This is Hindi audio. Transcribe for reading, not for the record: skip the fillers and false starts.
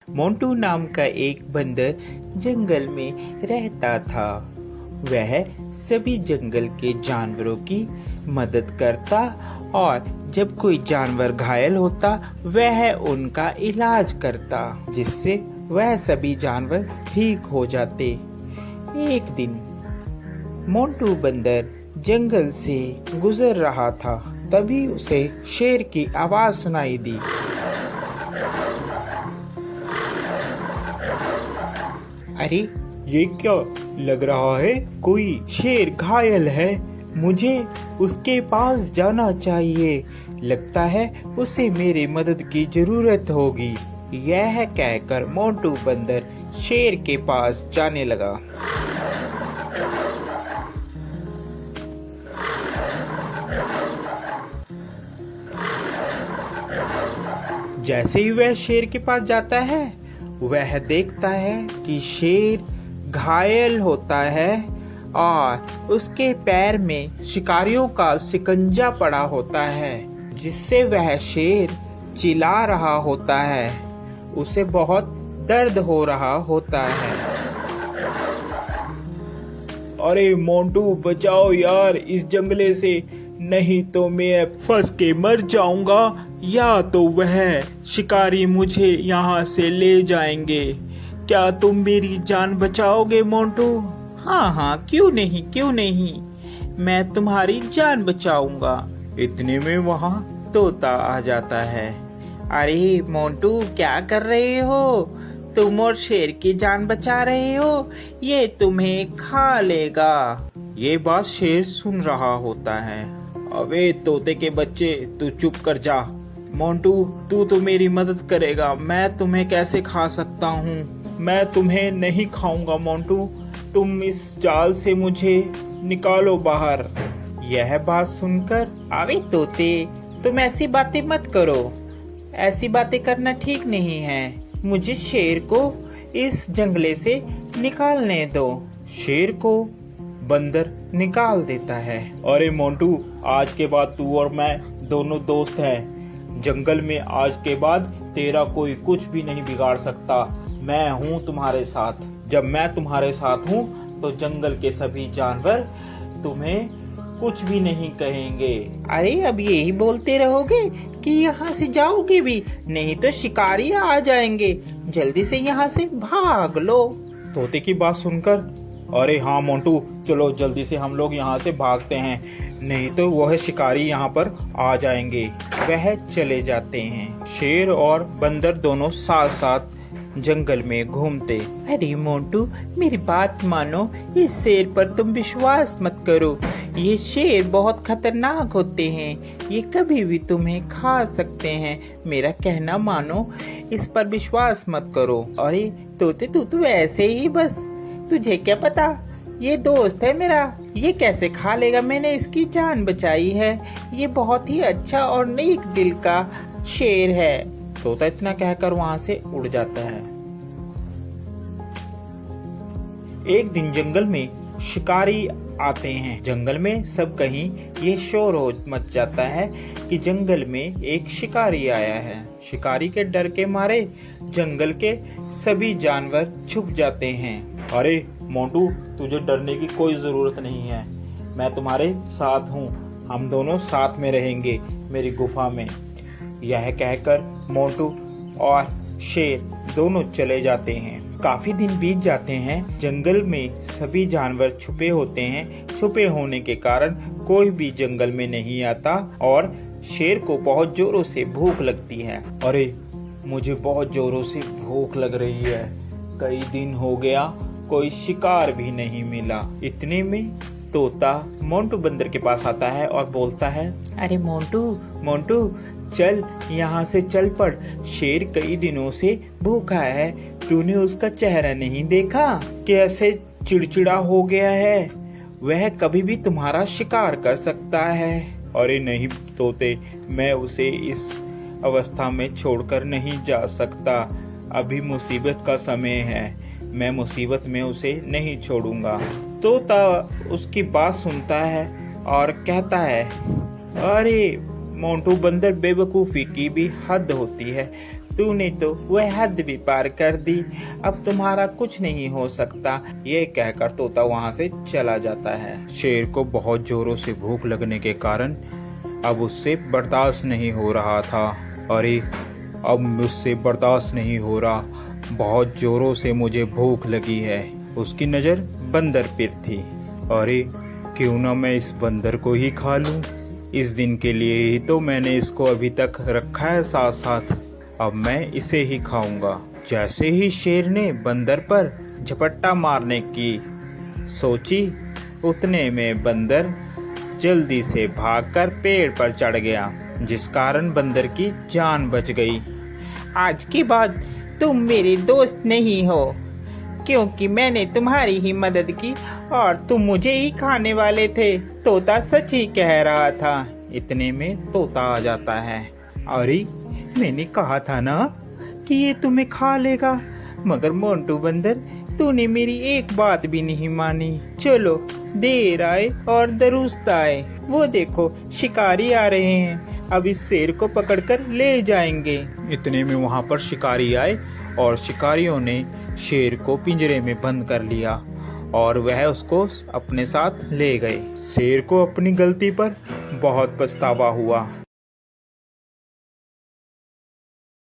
मोंटू नाम का एक बंदर जंगल में रहता था। वह सभी जंगल के जानवरों की मदद करता और जब कोई जानवर घायल होता वह उनका इलाज करता, जिससे वह सभी जानवर ठीक हो जाते। एक दिन मोंटू बंदर जंगल से गुजर रहा था, तभी उसे शेर की आवाज सुनाई दी। अरे ये क्या लग रहा है, कोई शेर घायल है, मुझे उसके पास जाना चाहिए, लगता है उसे मेरी मदद की जरूरत होगी। यह कहकर मोंटू बंदर शेर के पास जाने लगा। जैसे ही वह शेर के पास जाता है वह देखता है कि शेर घायल होता है और उसके पैर में शिकारियों का शिकंजा पड़ा होता है, जिससे वह शेर चिल्ला रहा होता है। उसे बहुत दर्द हो रहा होता है। अरे मोंटू बचाओ यार इस जंगले से, नहीं तो मैं फंस के मर जाऊंगा या तो वह शिकारी मुझे यहाँ से ले जाएंगे। क्या तुम मेरी जान बचाओगे मोंटू? हाँ, क्यों नहीं, मैं तुम्हारी जान बचाऊंगा। इतने में वहाँ तोता आ जाता है। अरे मोंटू क्या कर रहे हो? तुम और शेर की जान बचा रहे हो, ये तुम्हें खा लेगा। ये बात शेर सुन रहा होता है। अबे तोते के बच्चे, तू चुप कर जा। मोंटू तू तो मेरी मदद करेगा, मैं तुम्हें कैसे खा सकता हूँ? मैं तुम्हें नहीं खाऊंगा मोंटू, तुम इस जाल से मुझे निकालो बाहर। यह बात सुनकर, अबे तोते तुम ऐसी बातें मत करो, ऐसी बातें करना ठीक नहीं है। मुझे शेर को इस जंगले से निकालने दो। शेर को बंदर निकाल देता है। अरे मोंटू, आज के बाद तू और मैं दोनों दोस्त हैं। जंगल में आज के बाद तेरा कोई कुछ भी नहीं बिगाड़ सकता। मैं हूँ तुम्हारे साथ। जब मैं तुम्हारे साथ हूँ तो जंगल के सभी जानवर तुम्हें कुछ भी नहीं कहेंगे। अरे अब यही बोलते रहोगे कि यहाँ से जाओगे भी, नहीं तो शिकारी आ जाएंगे। जल्दी से यहाँ से भाग लो। तोते की बात सुनकर, अरे हाँ मोंटू, चलो जल्दी से हम लोग यहाँ से भागते हैं, नहीं तो वह शिकारी यहाँ पर आ जाएंगे। वह चले जाते हैं। शेर और बंदर दोनों साथ साथ जंगल में घूमते। अरे मोंटू मेरी बात मानो, इस शेर पर तुम विश्वास मत करो। ये शेर बहुत खतरनाक होते हैं, ये कभी भी तुम्हें खा सकते हैं। मेरा कहना मानो, इस पर विश्वास मत करो। अरे तोते तू तो ऐसे ही बस, तुझे क्या पता, ये दोस्त है मेरा, ये कैसे खा लेगा, मैंने इसकी जान बचाई है। ये बहुत ही अच्छा और नेक दिल का शेर है। तोता इतना कहकर वहाँ से उड़ जाता है। एक दिन जंगल में शिकारी आते हैं। जंगल में सब कहीं ये शोर हो मच जाता है कि जंगल में एक शिकारी आया है। शिकारी के डर के मारे जंगल के सभी जानवर छुप जाते हैं। अरे मोंटू, तुझे डरने की कोई जरूरत नहीं है, मैं तुम्हारे साथ हूँ, हम दोनों साथ में रहेंगे मेरी गुफा में। यह कहकर मोंटू और शेर दोनों चले जाते हैं। काफी दिन बीत जाते हैं। जंगल में सभी जानवर छुपे होते हैं। छुपे होने के कारण कोई भी जंगल में नहीं आता और शेर को बहुत जोरों से भूख लगती है। अरे मुझे बहुत जोरों से भूख लग रही है, कई दिन हो गया कोई शिकार भी नहीं मिला। इतने में तोता मोंटू बंदर के पास आता है और बोलता है, अरे मोंटू चल यहाँ से चल पड़, शेर कई दिनों से भूखा है, तूने उसका चेहरा नहीं देखा, कैसे चिड़चिड़ा हो गया है, वह कभी भी तुम्हारा शिकार कर सकता है। अरे नहीं तोते, मैं उसे इस अवस्था में छोड़कर नहीं जा सकता, अभी मुसीबत का समय है, मैं मुसीबत में उसे नहीं छोड़ूंगा। तोता उसकी बात सुनता है और कहता है, अरे मोंटू बंदर, बेवकूफी की भी हद होती है, तूने तो वह हद भी पार कर दी, अब तुम्हारा कुछ नहीं हो सकता। ये कहकर तोता वहाँ से चला जाता है। शेर को बहुत जोरों से भूख लगने के कारण अब उससे बर्दाश्त नहीं हो रहा था। अरे अब मुझसे बर्दाश्त नहीं हो रहा, बहुत जोरों से मुझे भूख लगी है। उसकी नज़र बंदर पर थी। अरे क्यों ना मैं इस बंदर को ही खा लूं। इस दिन के लिए ही तो मैंने इसको अभी तक रखा है साथ साथ, अब मैं इसे ही खाऊंगा। जैसे ही शेर ने बंदर पर झपट्टा मारने की सोची, उतने में बंदर जल्दी से भागकर पेड़ पर चढ़ गया, जिस कारण बंदर की जान बच गई। आज के बाद तुम मेरे दोस्त नहीं हो, क्योंकि मैंने तुम्हारी ही मदद की और तुम मुझे ही खाने वाले थे। तोता सच ही कह रहा था। इतने में तोता आ जाता है। अरे मैंने कहा था ना कि ये तुम्हें खा लेगा, मगर मोंटू बंदर तूने मेरी एक बात भी नहीं मानी। चलो देर आए और दुरुस्त आए, वो देखो शिकारी आ रहे हैं, अब इस शेर को पकड़कर ले जाएंगे। इतने में वहां पर शिकारी आए और शिकारियों ने शेर को पिंजरे में बंद कर लिया और वह उसको अपने साथ ले गए। शेर को अपनी गलती पर बहुत पछतावा हुआ।